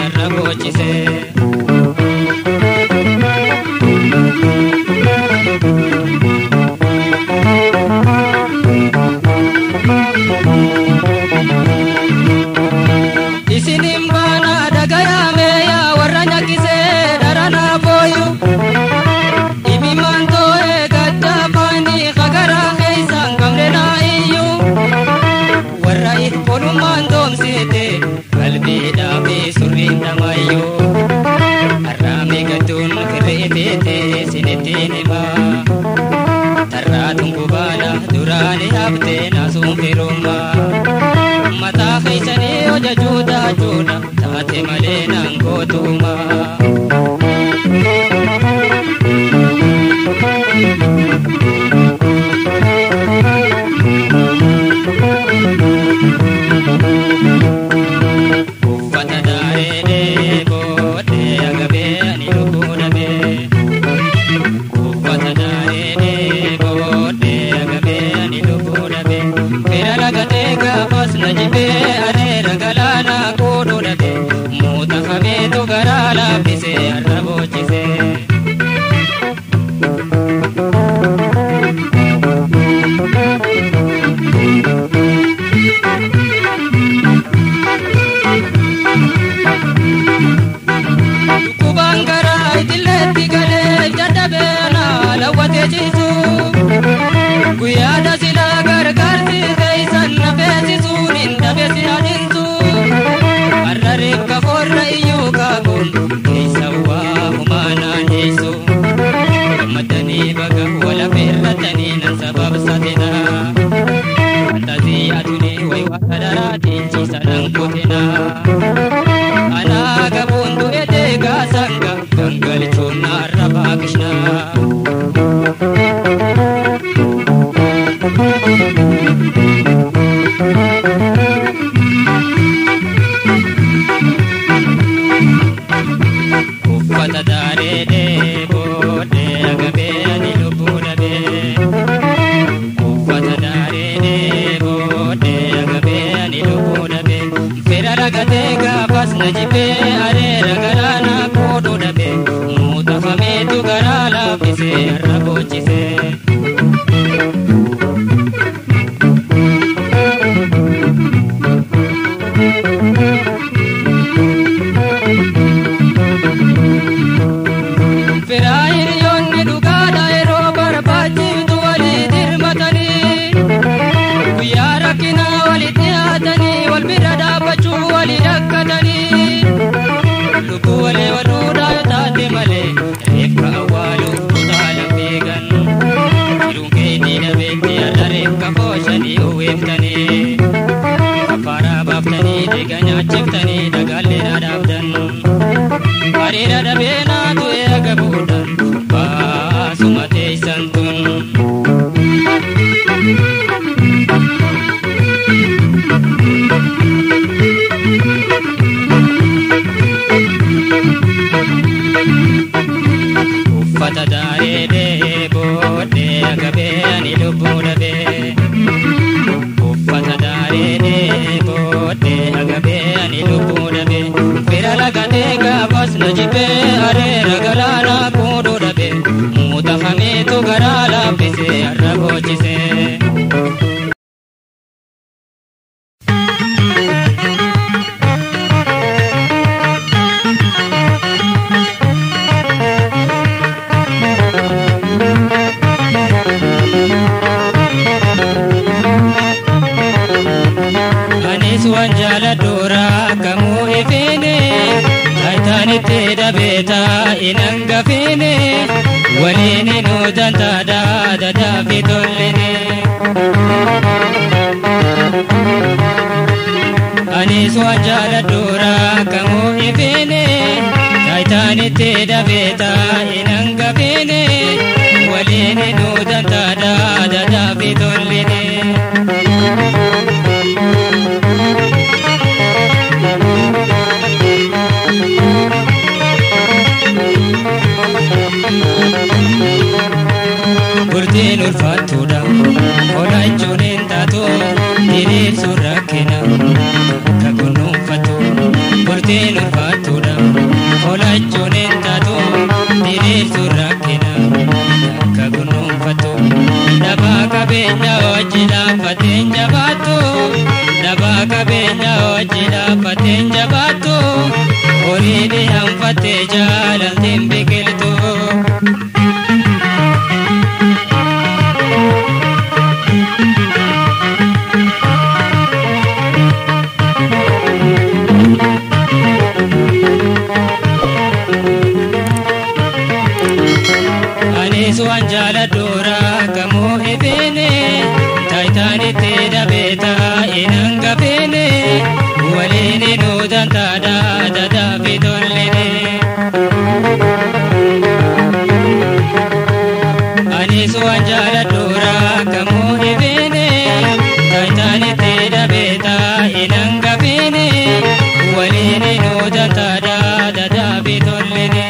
arrabochise isinimbana dagayame ya warranya kise darana boyu imimanto e gadda pani khagara khaisan kamrena iyu warra ikoluman dom sete qalbi dabi surrin damayu arame gadun kirete sinetine ma taratun kubana durani abte nasum firuma mata khaisani oja juda juda tate malena ngotuma ufata darede bote agabe ani lukunabe ufata darede bote agabe ani lukunabe kerala gatega pas najibe ane ragalana kodonabe muta khabe to garala bise arrabochise kubangara itileti gale jadabena lawate jisu kuyada sila gargarti kaisan nafesisu nindabesi adinsu arrare kaforra iyu kabun kaisawa humana jesu madani baga wala firratani nan sabab satina antazi aduni way wadarati jisanan kotina ana gabundu edega sanga gangal chuna raba krishna ufata darede bode agabe ani lubunabe ufata darede bode agabe ani lubunabe ferara gatega pas najibe are ragalana kodonabe mutafame tu garala bise arrabochise lukuwale waluda yotate male reka awalu kutala vegan irunkeini na bekti ala reka koshani uweftani kapara baftani deganya cheftani dagalle na dabdan arira dabena tuye agabudan basumate santun ufata darede bode agabe ani lubunabe ufata darede bode agabe ani lubunabe ferala gatega bas najibe are ragalana kodonabe mutafame to garala bise arrabochise wanjala dura kamu ifine taitani teda beta inanga fine walini no danta da fitollene anis wanjala dura kamu ifine taitani teda beta inanga fine walini no danta da fitollene Burtiin ulfaattuudha hodhachuun hin taatu diriirsuun rakkina akka kunuunfattu burtiin ulfaattuudha. olachuun hin taatu diriirsu rakkina akka kunuunfatu dhabaa qabeenya hojii dhaabbateen jabaatu dhabaa qabeenya hojii dhaabbateen jabaatu horii dhiyaanfattee jaalaltiin biqiltu. Anis jala dura kamu ibene taitani teda beta inanga bene walini nudan tada dada bidolene. Anis jala dura kamu ibene taitani teda beta inanga bene walini nudan tada dada bidolene.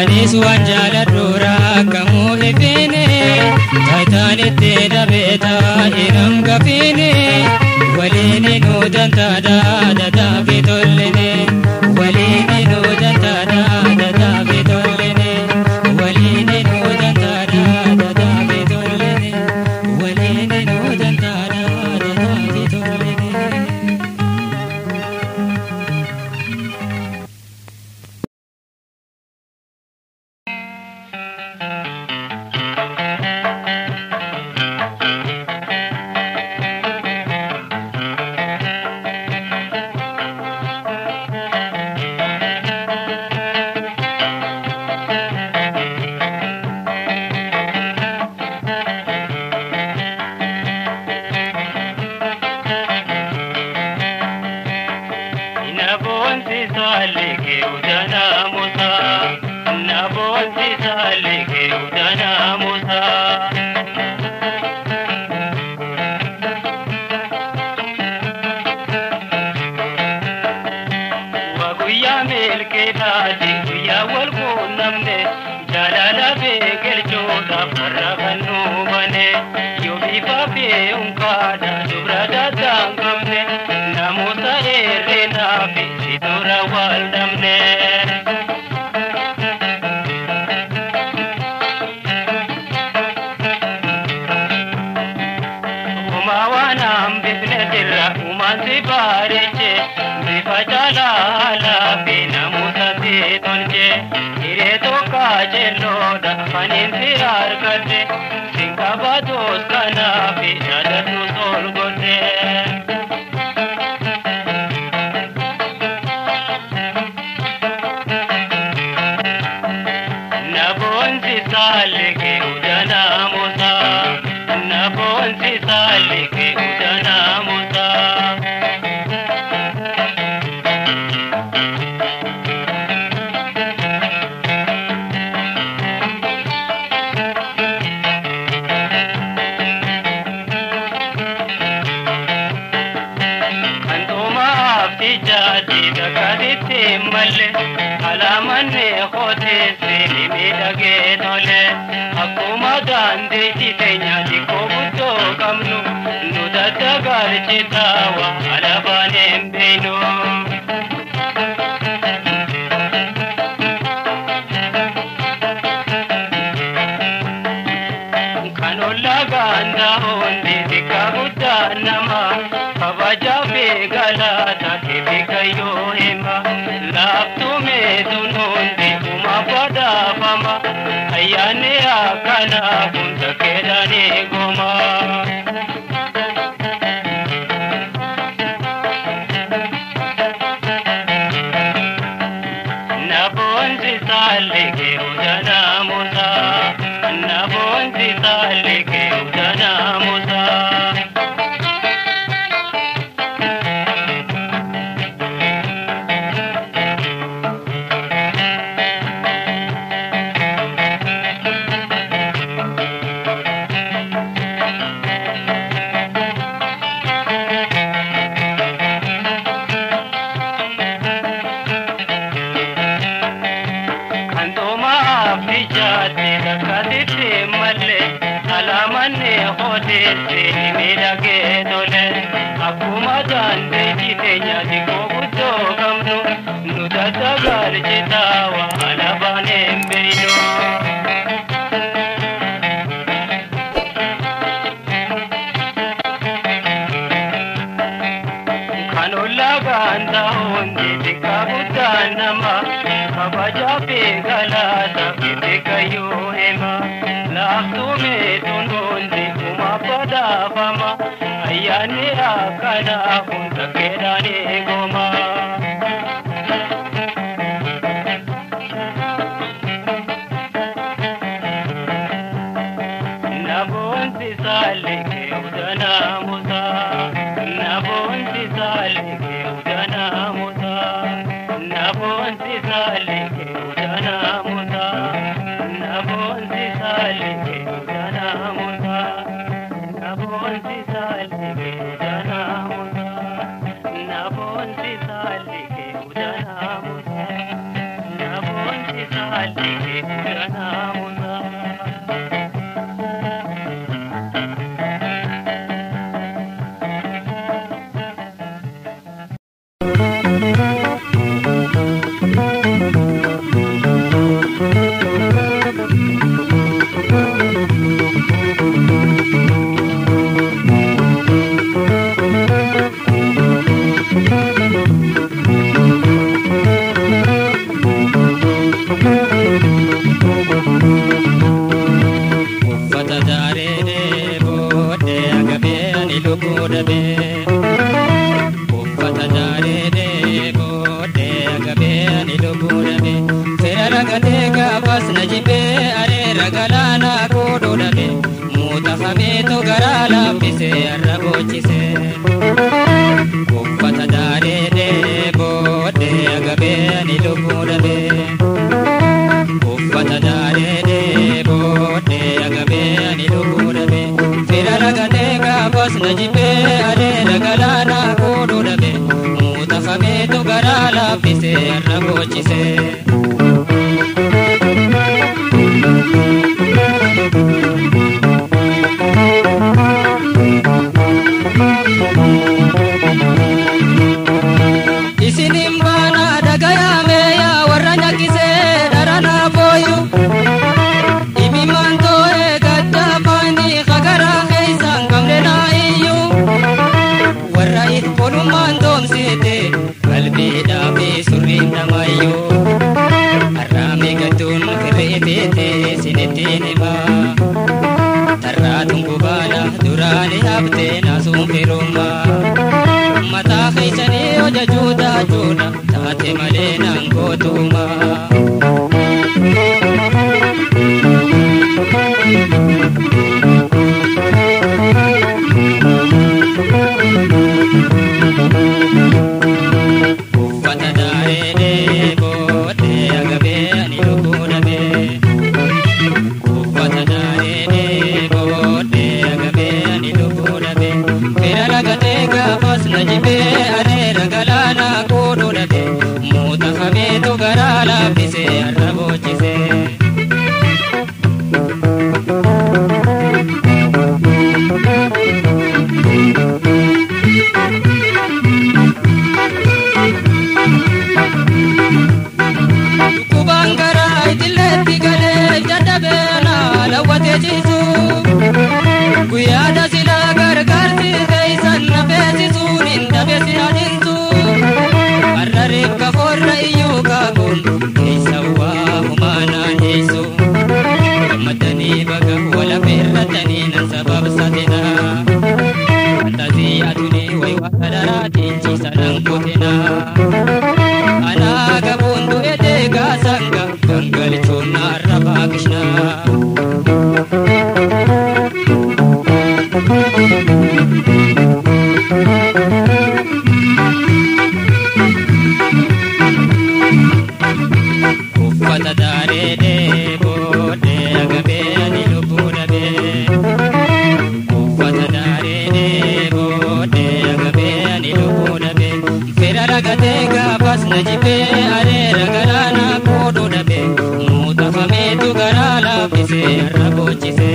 Anis jala dura kamu ibene taitani teda beta inanga bene walini nudan tada dada bidolene walini nudan tada dada bidolene walini nudan tada dada bidolene walini nudan tada dada bidolene. udana musa nabonsi salike udana musa waguya melke dadi guya walko namne jalala be geljo da faraganu bane yo bifa be unkada dubrada dangamne namusa erena be sidura waldamne umawana ambifne dirra umansi bareche bifa jalala be namusa be tonje ire to kaje loda fanin sirar karte sinkabados kana be jadatu sol gode nabonsi salike udana musa nabonsi salike udana musa jadi dakadite malle alamanne khote se limidage dole akuma dande titenya diko butto kamnu nudata garchitawa alabane beno kanolla ganda honde dikabutta nama kabaja be galata kebikayo hema laptu me dunonde uma pada fama ayane akana kunta kedane goma nabonsi salike udana musa nabonsi salike udana musa jadi dakadite malle alamanne khote se limidage dole akuma dande titenya diko butto kamnu nudata garchitawa alabane beno kanolla ganda honde dikabutta nama kabaja be galata kebikayo hema laptu me dunonde uma pada fama ayane akana kunta kedane goma nabonsi salike udana musa nabonsi salike udana musa nabonsi salike udana musa nabonsi salike udana musa nabonsi salike udana musa nabonsi salike udana musa nabonsi salike udana musa Uffata daaree deeboo deegabee ani lubbuu dhabe uffata daaree booddee agabee ani lubbuu dhabe fira ragatee gaafas na jibbee adeera galaana kooduu dhabe muutafameetu garaa laaffisee har'a boochise. Isinin baana dagayame ya warra nyakise darana boyu imiman toe gadda fani khagara khaisan kamle na iyu warra it poluman dom sete qalbi dabe surrin damayu arame gadun kirete sinetene ba tarratun kubala durane abte nasum firuma mata khaisani oja juda juda taate malena ngotuma uffata daaree booddee agabee ani lubbuu dhabe uffata daaree booddee agabee ani lubbuu dhabe fira ragatee gaafas na jibbee adeera galaana kooduu dhabe muutafameetu garaa laaffisee har'a boochise. Dhukubaan garaa idileetti galee jaddabeena lawwatee ciisu guyyaadha silaa gargaarsi keeysan na beeksisuun hin dhabeessi adintu har'a reefka foorra iyyuu kaakuun keeysa waa humaanaan dhiisu gammadanii baga wala feerratanii nan sababsatina fantazii adunii way waa daraatiin ciisadhaan kutina anaa gabuun du'e deegaa sanga gangalchuun naarra baaqishna. Uffata daaree booddee agabee ani lubbuu dhabe uffata daaree booddee agabee ani lubbuu dhabe fira ragatee gaafas na jibbee adeera galaana kooduu dhabe muutafameetu garaa laaffisee har'a boochise.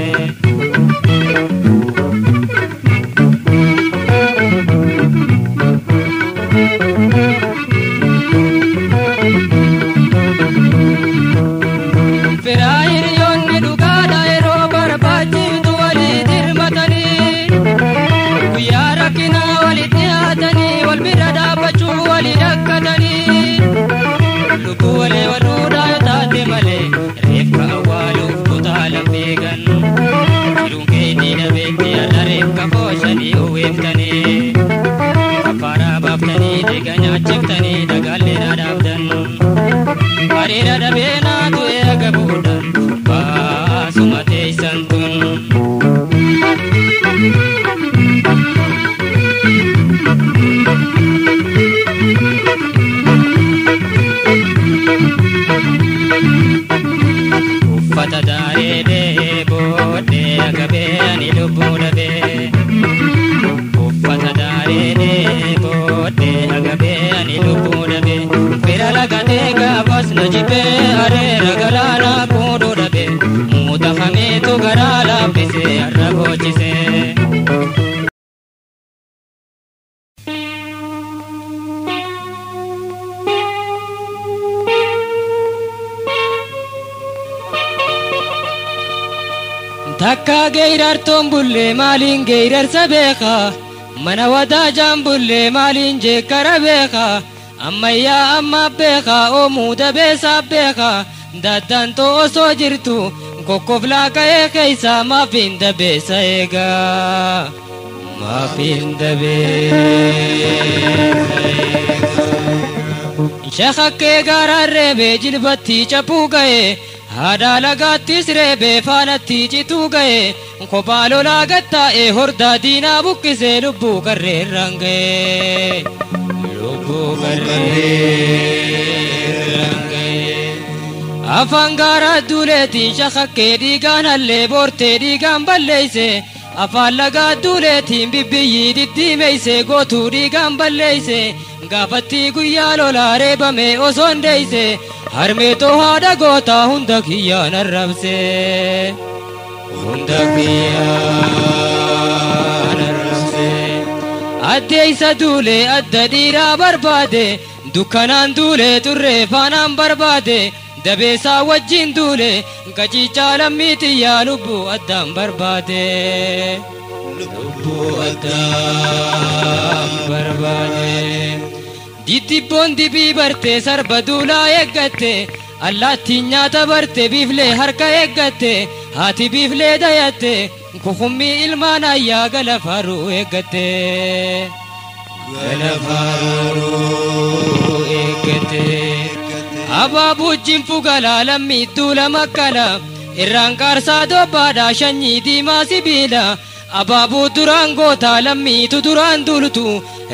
Firaayiriyoonni dhugaadha yeroo barbaachiftu walii dirmatanii guyyaa rakkinaa walitti dhiyaatanii wal bira dhaabbachuu walii dhakkatanii lubbuu walee waluudhaa yoo taate malee reefka awwaaluuf kutaa lammeegan jiruun keetii dhabeetti har'a reefka fooshanii uwwiftanii kaffaaraa baaftanii deega nyaachiftanii dhagaallee dhaabdan hariira dhabeenaa tu'ee agabuudhaan baasuma teeysan tun. Uffata daaree booddee agabee ani lubbuu dhabe uffata daaree booddee agabee ani lubbuu dhabe fira ragatee gaafas na jibbee adeera galaana kooduu dhabe muutafameetu garaa laaffisee har'a boochise. Takka geerartoon bullee maaliin geerarsa beekaa mana wadaajaan bullee maaliin jeekkara beekaa ammayyaa amma beekaa oomuu dabeesaa beekaa daddantoo osoo jirtu kokkoflaa ka'ee keeysaa maafiin dabeessa eegaa maafiin dabeessa eegaa shakakkee gaaraan reebee jilbatti cabuu ga'ee haadha lagaattis reebee faanatti cituu ga'ee kophaa lolaa gattaa'ee hordaa diinaa buqqisee lubbuu qarreerraan ga'ee lubbuu qarreerraan ga'ee. afangara duleti shakhakke digan alle borte digan balleise afallaga duleti bibbiyi diddimeise gotu digan balleise gafatti guyya lolare bame osondeise harme to hada gota hunda kiyan arrabse hunda kiyan arrabse addeisa dule addadira barbade dukkanan dule turre fanan barbade dabesa wajjin dule gajicha lammiti ya lubbu addam barbade lubbu addam barbade diti bondi bi barte sarba dula eggate allatti nyaata barte bifle harka eggate hati bifle dayate kukhummi ilmana ya galafaru eggate galafaru eggate ababu jinfugala lammi dula makala irrankar sado bada shanyi dima sibila ababu durango talammi tu duran dulutu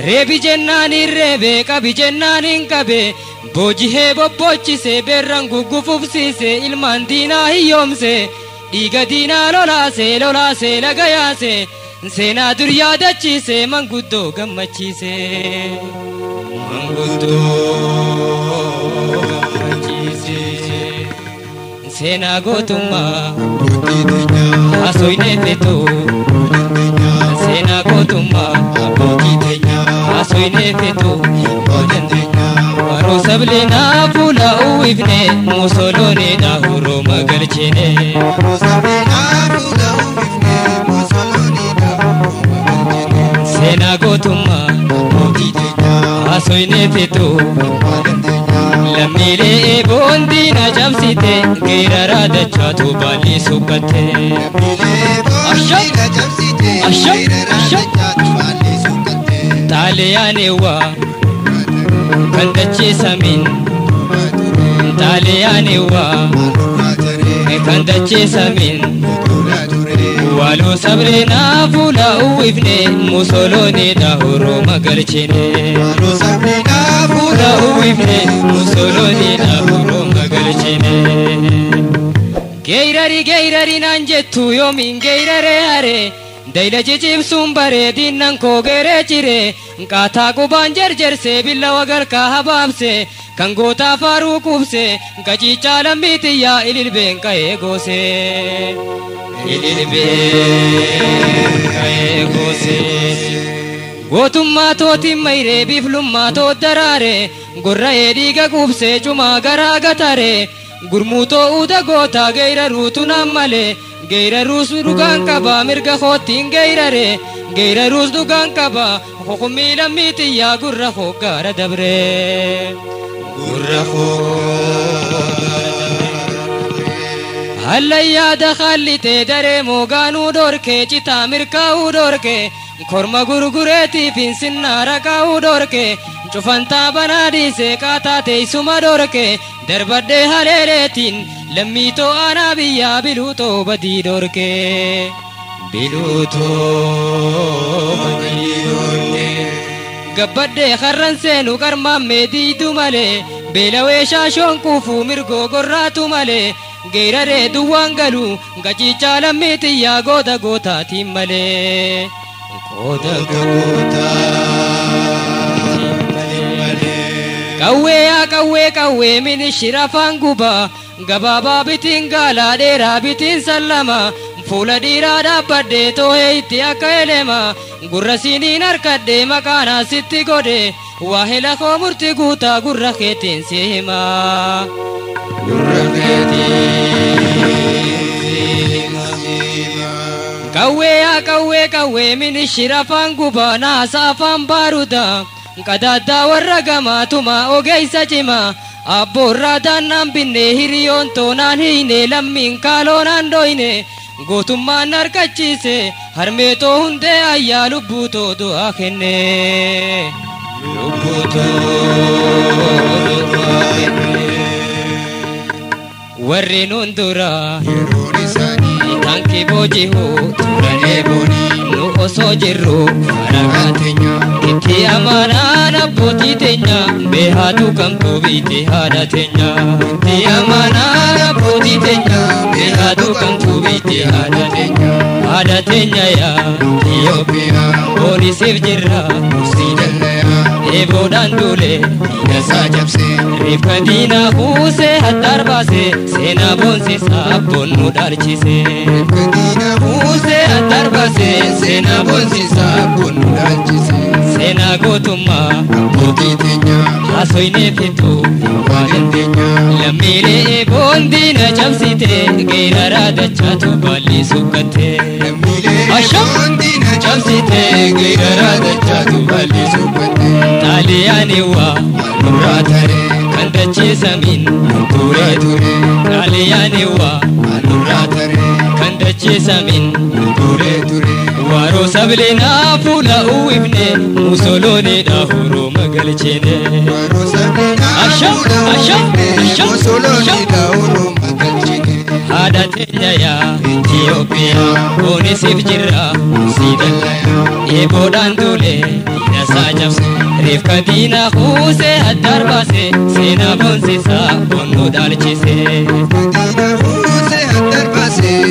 rebi jennani rebe kabi jennani kabe boji he bobbochi se berrangu gufufsi se ilman dina hiyomse diga dina lola se lagaya se sena durya dachi se manguddo gammachi se manguddo gammachi se sena gotumma asoine peto sena gotumma asoine peto waro sablena pula uifne musolone da huro magalchene sablena pula uifne musolone da huro magalchene sena gotumma asoine peto lamile bondi na jamsite gairara dachatu bali sukate ashab taliyane wa kandache samin taliyane wa kandache samin walu sabrina fula uifne musolone da huro magalchene walu sabrina fula uifne musolone da huro magalchene geirari nanjettu yomin geirare hare daila jijib sumbare dinnan ko gere chire kata kuban jerjer se billa wagar ka hababse kangota faru kubse gaji chalamiti ya ililben ka egose gotumma toti mayre biflumma to darare gurra ediga kubse chuma gara gatare gurmuto uda gota geira rutuna male geira rus dugan kaba mirga khotin geirare geira rus dugan kaba khummi lamiti ya gurra khogara dabre gurra halaya dakhallite dare moganu dorke chita mirka udorke korma gurgureti pinsinna raka udorke chufanta banadi se kata te suma dorke darbade haleretin lammito anabiya biluto badi dorke biluto badi dorke gabbade kharran senu karma medi dumale belawe shashon kufu mirgo gorratu male geirare duwangalu gaji chalamiti ya goda gota timale goda gota kawwe min shirafan guba gababa bitin gala dera bitin sallama fula dira dabbade to heyti akaelema gurra sinin arkadde makana sitti gode wahela ko murti guta gurra ketin sehima gurra ketin kawwe min shirafan guba na safan baruda kadada warragama tuma ogeisa chima abborra dannan binne hiriyon tonan hine lammin kalonan doine gotumman narkachise harme to hunde ayya lubbuto du'a kenne lubbuto du'a kenne warri nundura tanki bojihu turane boni nu osoo jirru faragaa teenya itti amanaan abbootii teenya beekaatu kamtuu biite haadha teenya itti amanaan abbootii teenya beekaatu kamtuu biite haadha teenya yaa Itoophiyaa boonisiif jirra mursii jallaya eeboodhaan duule hidhasaa cabsee reefka diinaa kuusee haddaar baasee seenaa boonsisaa boonnu dhaalchise reefka diinaa kuusee haddaar baasee seenaa boonsisaa boonnu dhaalchise seenaa gootummaa abbootii teenya haasoynee fitu waan dandeenya lammiilee eeboon diina cabsite geeraraa dachaatu baalli sukkatte lammiilee eeboon diina cabsite geeraraa dachaatu baalli sukkatte xaaliyaaniwa nurraa taree kan dachiisamiin ture xaaliyaaniwa nurraa taree kan dachiisamiin ture waaroo sablinaa fuula uwwifne musoloonidha huruu magalchine waaroo sablinaa fuula uwwifne musoloonidha huruu magalchine haadha teenya yaa Itoophiyaa boonisiif jirra mursii jallaya eeboodhaan duule hidhasaa cabse reefka diinaa kuusee haddaar baase seenaa boonsisaa boonnu dhaalchise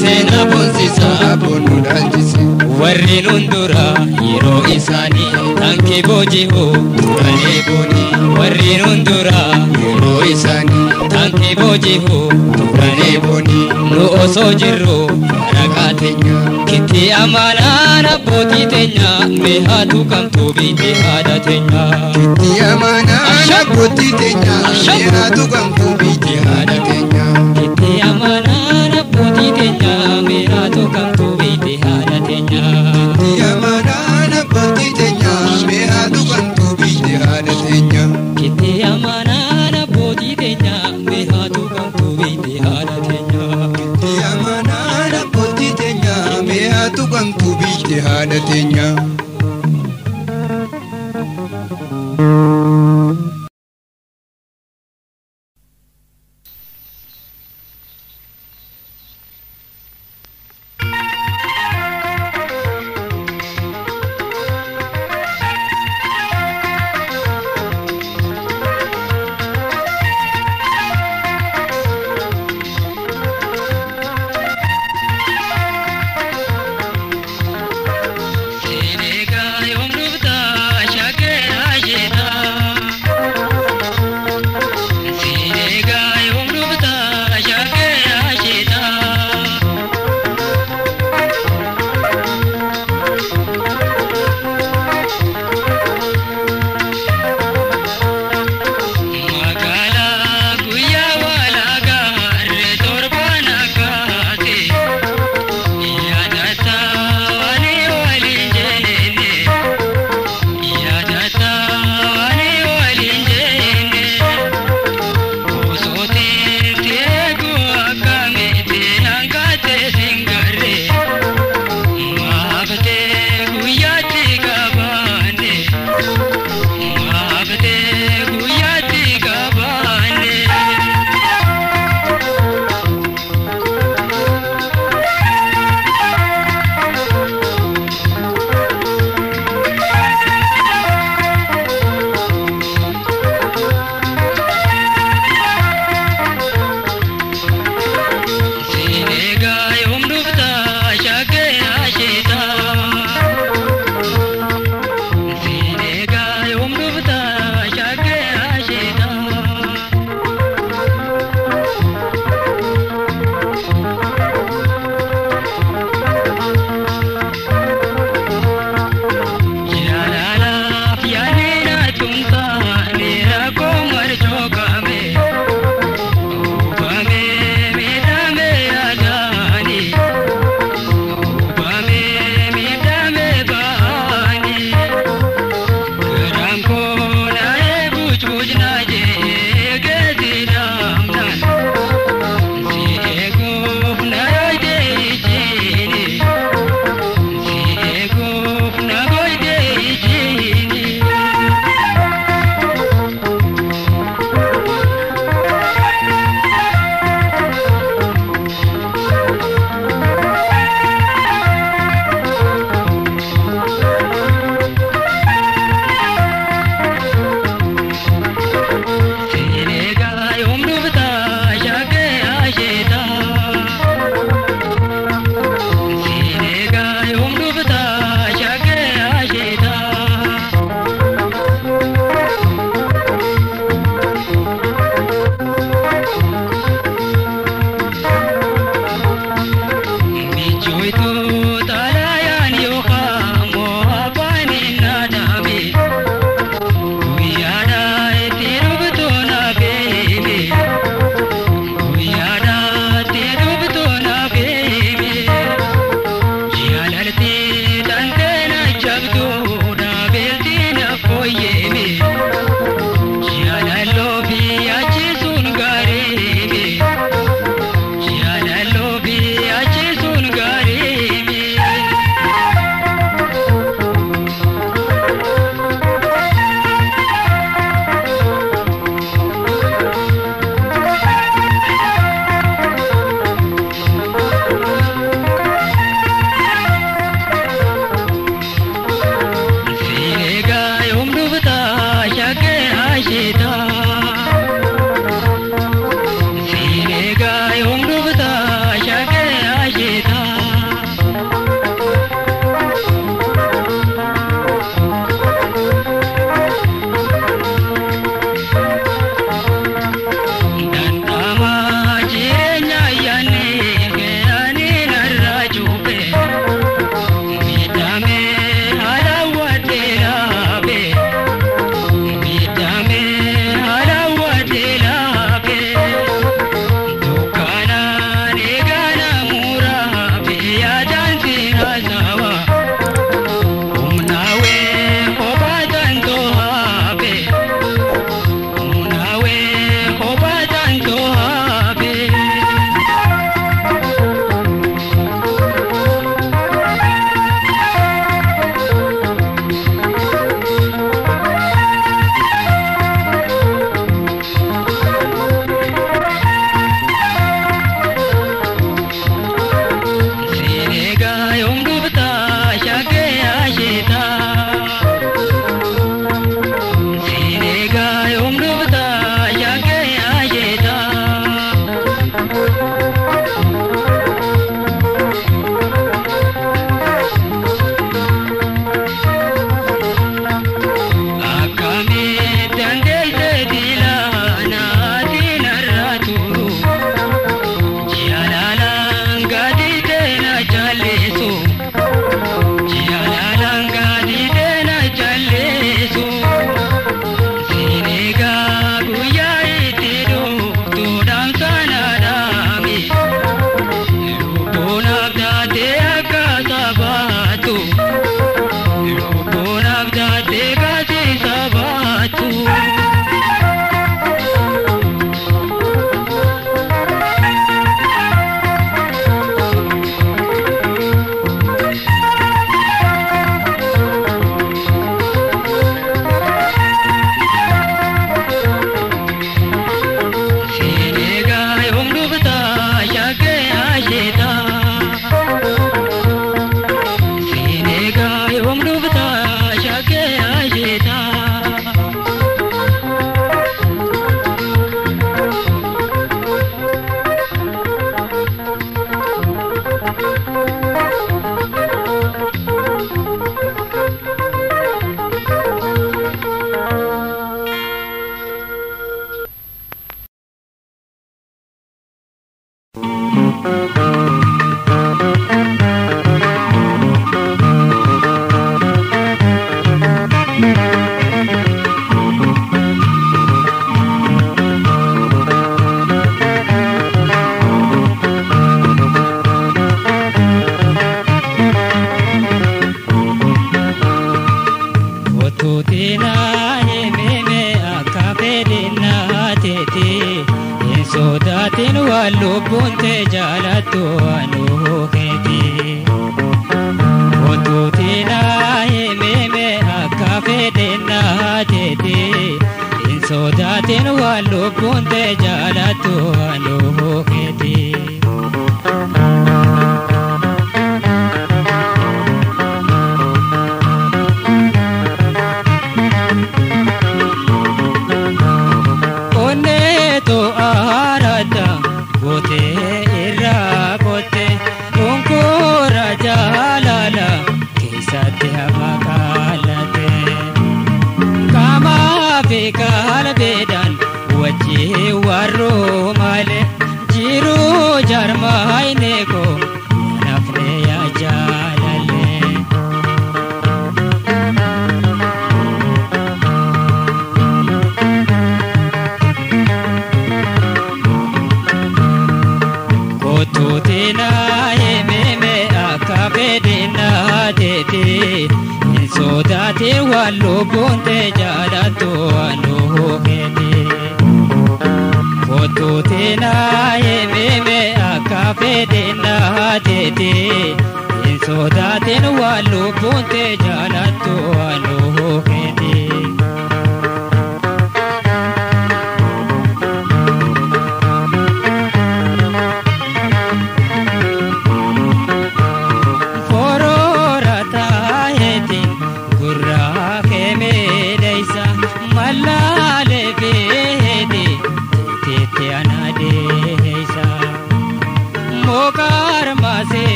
seenaa boonsisaa boonnu dhaalchise warri nun dura yeroo isaanii tankii booji'u turanii booni warri nun dura yeroo isaanii tankii booji'u turanii booni nu osoo jirru faragaa teenya kitti amanaan abbootii teenya beekaatu kamtuu biite haadha teenya kitti amanaan abbootii teenya beekaatu kamtuu biite haadha teenya kitti amanaan abbootii teenya beekaatu kamtuu biite haadha teenya kitti amanaan abbootii teenya beekaatu kamtuu biite haadha teenya kitti amanaan abbootii teenya beekaatu kamtuu biite haadha teenya kitti amanaan abbootii teenya beekaatu kamtuu biite haadha teenya.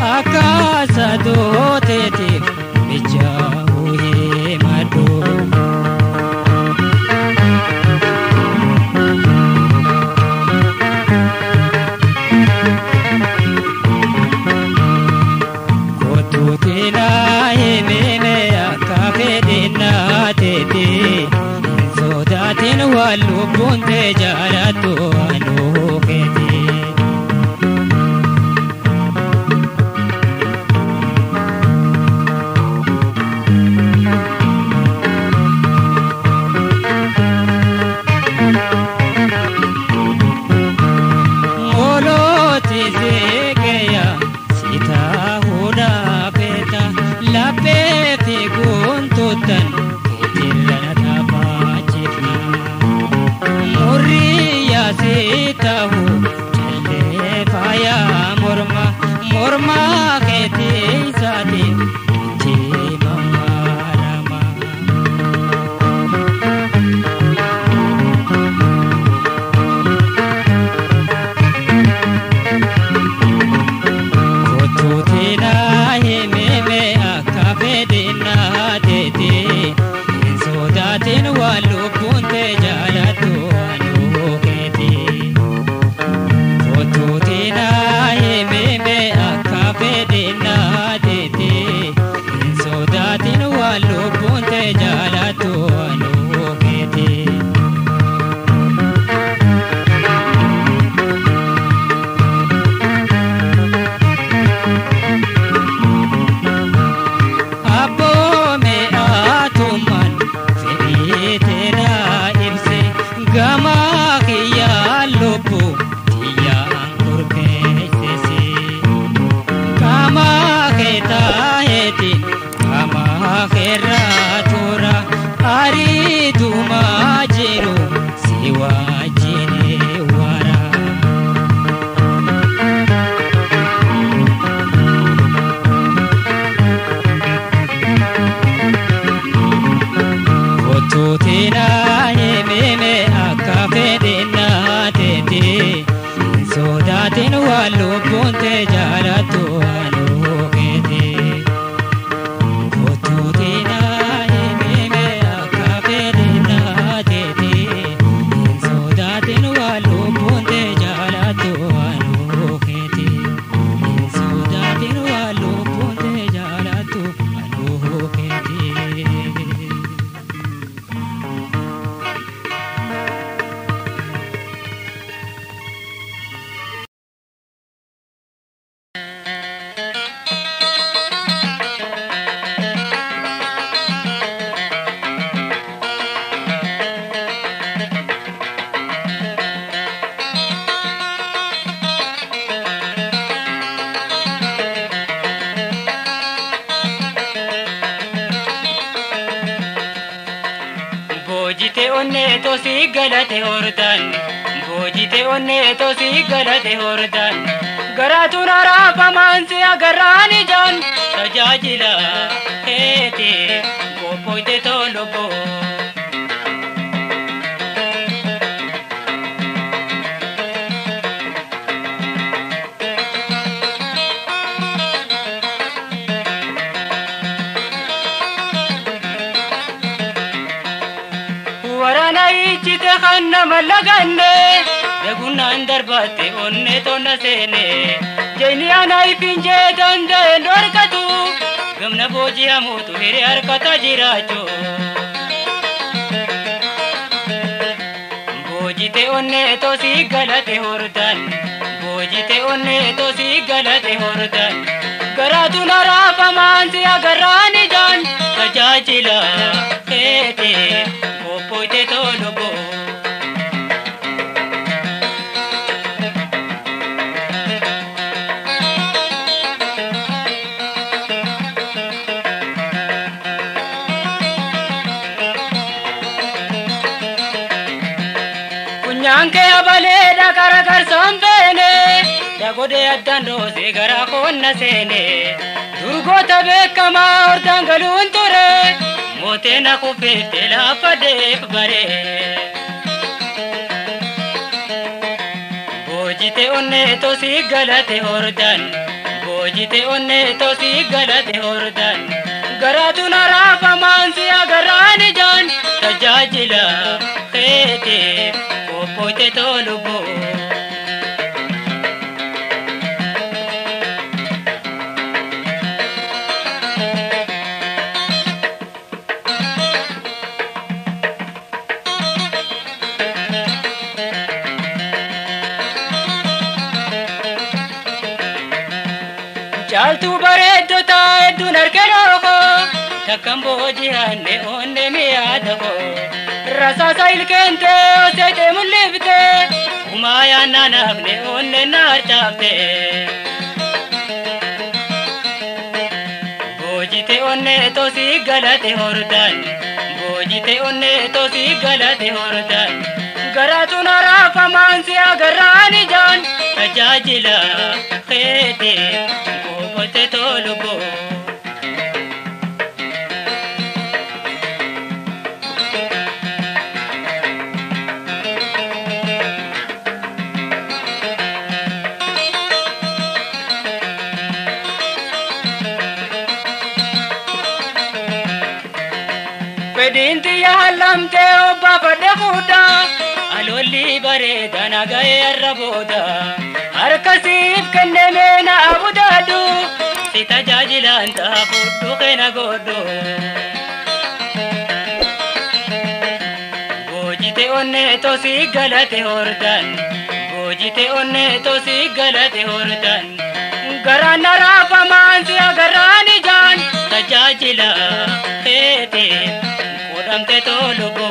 Akas lubbuun tee jaalattu anuu keeti. Boojite onne to si galate hordan, boojite onne to si galate hordan. Garatu nara pamansi agarani jan, tajajila hete gopoite to lobo. Ichite khanna malaganne deguna andarbate onne to nasene jeni anai pinje dande lorkatu gamna boji amutu here arkata jiracho bojite onne to si galate hordan bojite onne to si galate hordan garatu nara pamansi agarani jan tajajila hete gopoite to lobo. Kunyanke abale da karagar sompene da gode addando se gara konna sene durgo tabe kama ordangalun ture mote na kufete la pade bare bojite onne to si galate hordan bojite onne to si galate hordan garatu nara pamansi agarani jan tajajila khete gopoite to lobo. tu bareedo taa'eddu narkenoko takkam booji'anne onne mi'aadako rasaasa ilkeente oseete mul'ifte umaayaan naanafne onne naarcaafte boojite onne tosi galate hordan boojite onne tosi galate hordan garaatu naraafamaan si agarraani jaan tajaajila keete goobote tolubo Pedinti ya lamte obba fadde khuda aloli bareda nagaye arraboda harkasif kenne mena abudadu sitajajilanta fuddu kena godo bojite onne tosi galate hordan bojite onne tosi galate hordan garana rafa mansi agarani jan tajajila kete kodamte tolugo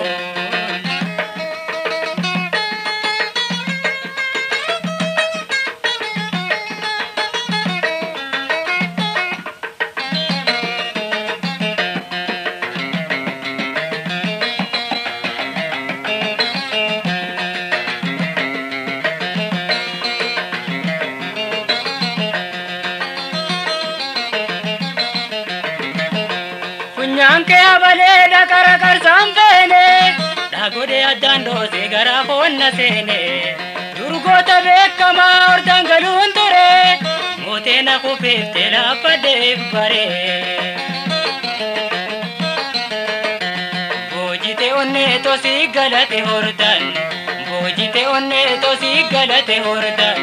Nyanke abale da karakar samvene da gode adando se gara fonna sene durgo tabe kama ordangalun ture mote na khufte la pade bare bojite onne to si galate hordan bojite onne to si galate hordan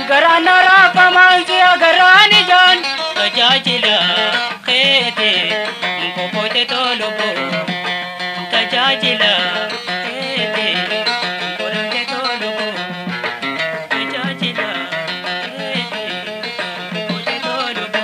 garana ra pamansi agarani jan tajajila khete Popote tolubo tajajila ete korante tolubo tajajila ete popote tolubo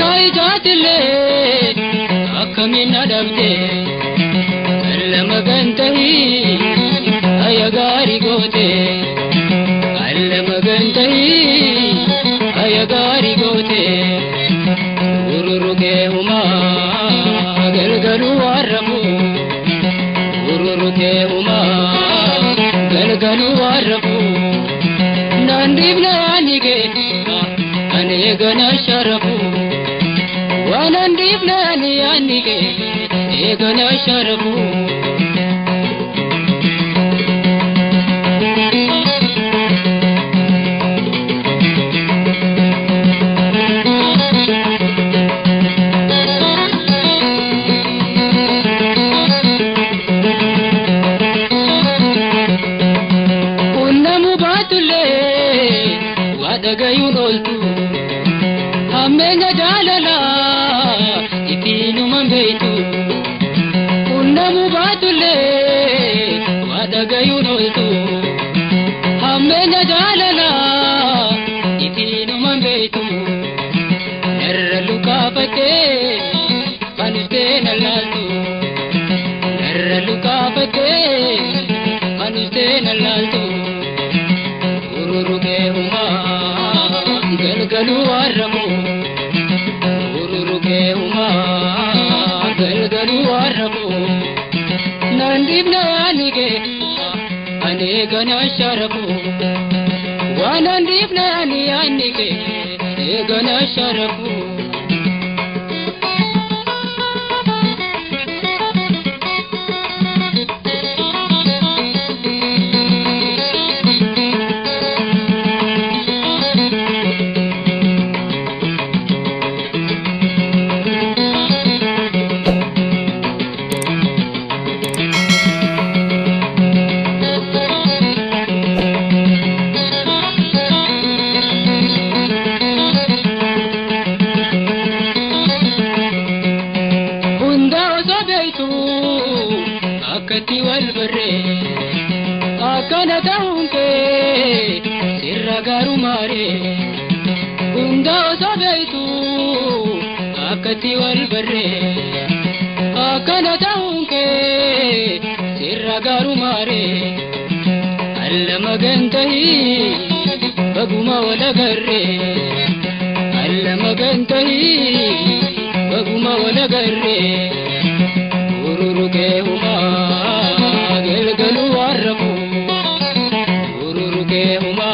أركاي جاتلي أكمن أدمتي لما بنتهي أيا غاري قوتي لما بنتهي أيا غاري قوتي ورركهما قلقلوا عرفوا ورركهما قلقلوا عرفوا نندبنا عنيكي أني غنا شرفوا ونندبنا عنيكي غنا شرفوا Amenya jalala itinu mambeitu unnamu batule wadagayunoltu amenya jalala itinu mambeitu nerlu kapate panuste nalaltu nerlu kapate panuste nalaltu ururuke huma galgalu arramu ururuke huma galgalu arramu nandibna anike anegana sharafu wa nandibna anike anegana sharafu akati wal barre akana taunke sirragaru mare allama gantahi baguma wala garre allama gantahi baguma wala garre ururuke huma galgalu warrabu ururuke huma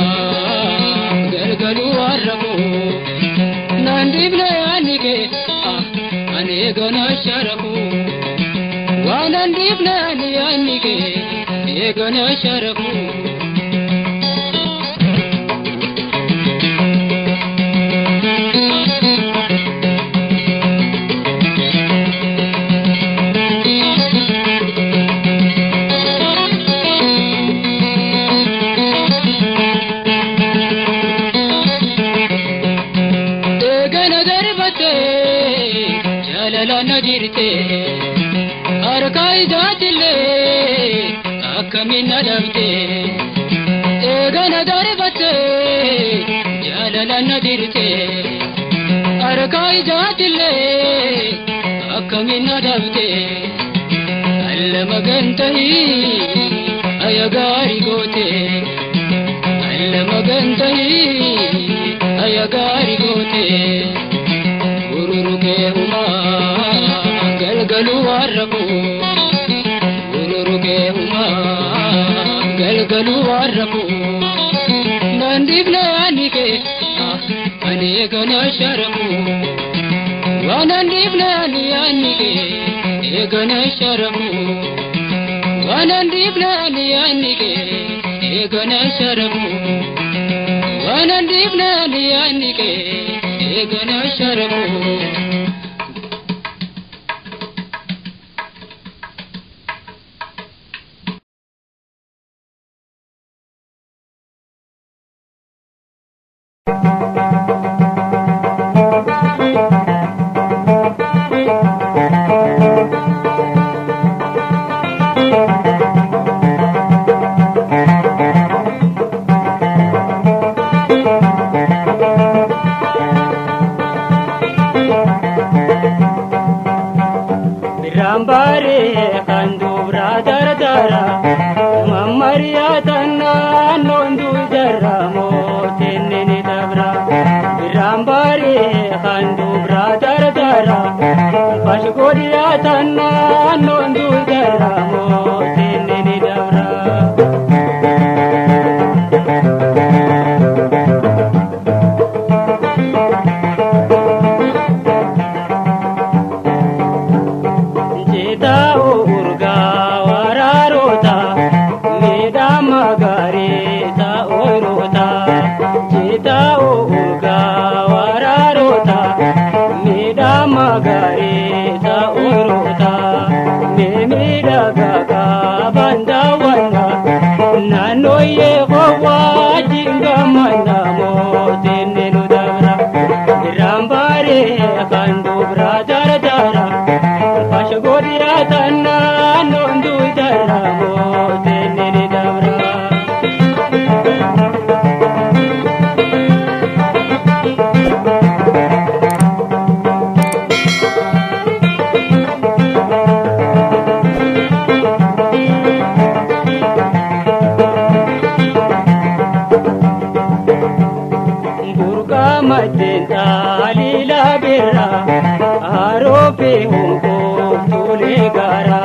galgalu warrabu nandibna anike anegana sharafu wa nandibna anike anegana sharafu أركاي جاتلي أكمن أدمتي إيغانا داربتي جاللا نديرتي أركاي جاتلي أكمن أدمتي ألما قنتهي أيا غاري قوتي ألما قنتهي أيا غاري قوتي ururuke huma galgalu warrabu ururuke huma galgalu warrabu nandibna anike anegana sharafu wa nandibna anike anegana sharafu wa nandibna anike anegana sharafu wa nandibna anike anegana sharafu Rambare kandubra dardara Mamaria tanna nondu jaramo tenene dabra Rambare kandubra dardara Pashgodia tanna nondu jaramo tenene dabra Magarita uruta memida gaga bandawana nanoye gowa jinga mana motenenu dabra rambare kandubra dardara pashgodia tanna nondu dara motenenu dabra Madinda lila birra arope hongo tole gara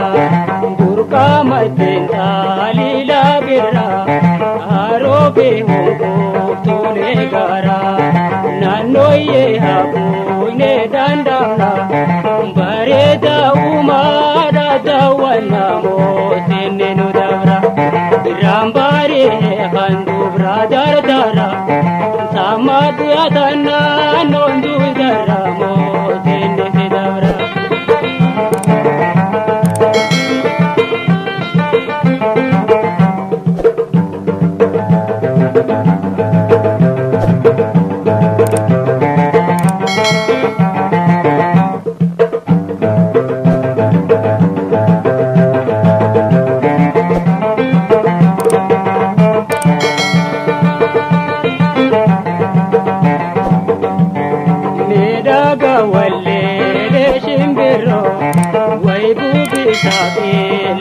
Durga madinda lila birra arope hongo tole gara Nanoye habu ne dandana bare da umara dawana motenenu dabra Rambare kandubra dardara Samadya tanna nondu jaramo tenene dabra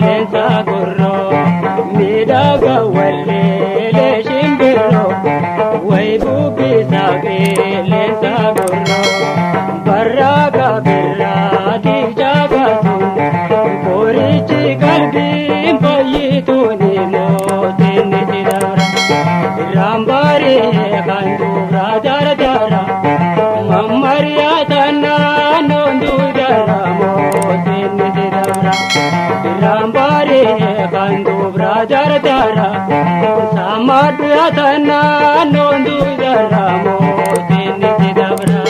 Lensa gurro midaga wallele shimbiro waibu bisage lensa gurro barraga birrati jagasun korichi galbi bayituni motene tidara rambare kandura dardara mamariya tanna nondu dara motene tidara Rambare kandubra dardara Samadya tanna nondu dara motene tidabra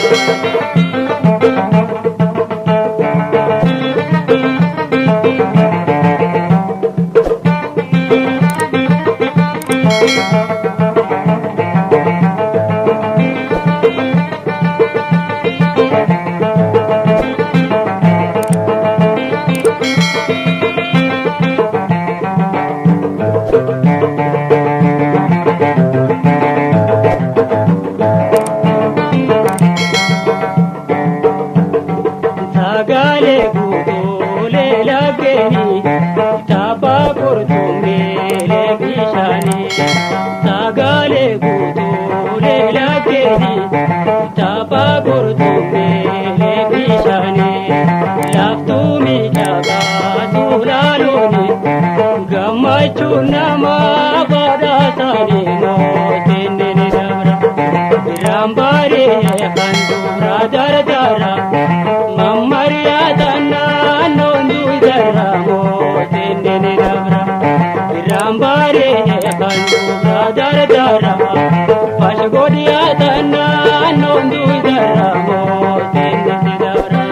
Chunama badasani motenene dabra Rambare kandubra dardara Mamariya tanna nondu dara motenene dabra Rambare kandubra dardara Pashgodia tanna nondu dara motenene dabra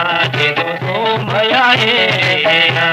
nataate tosuma yaa'eera.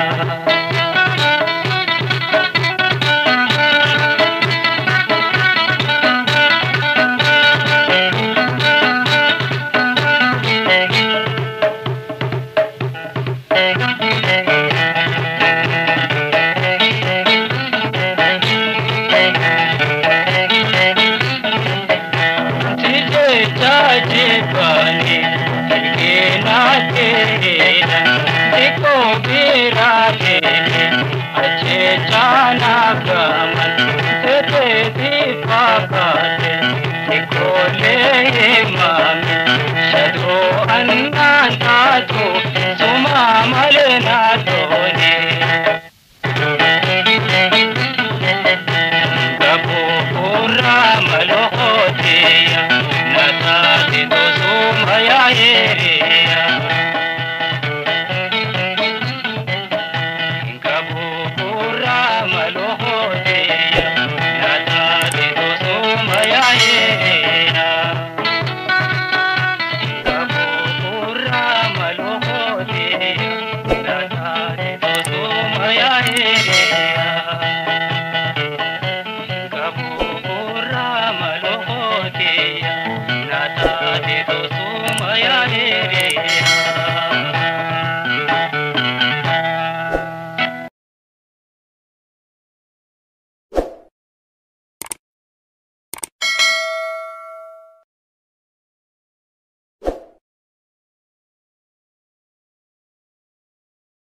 Yeah.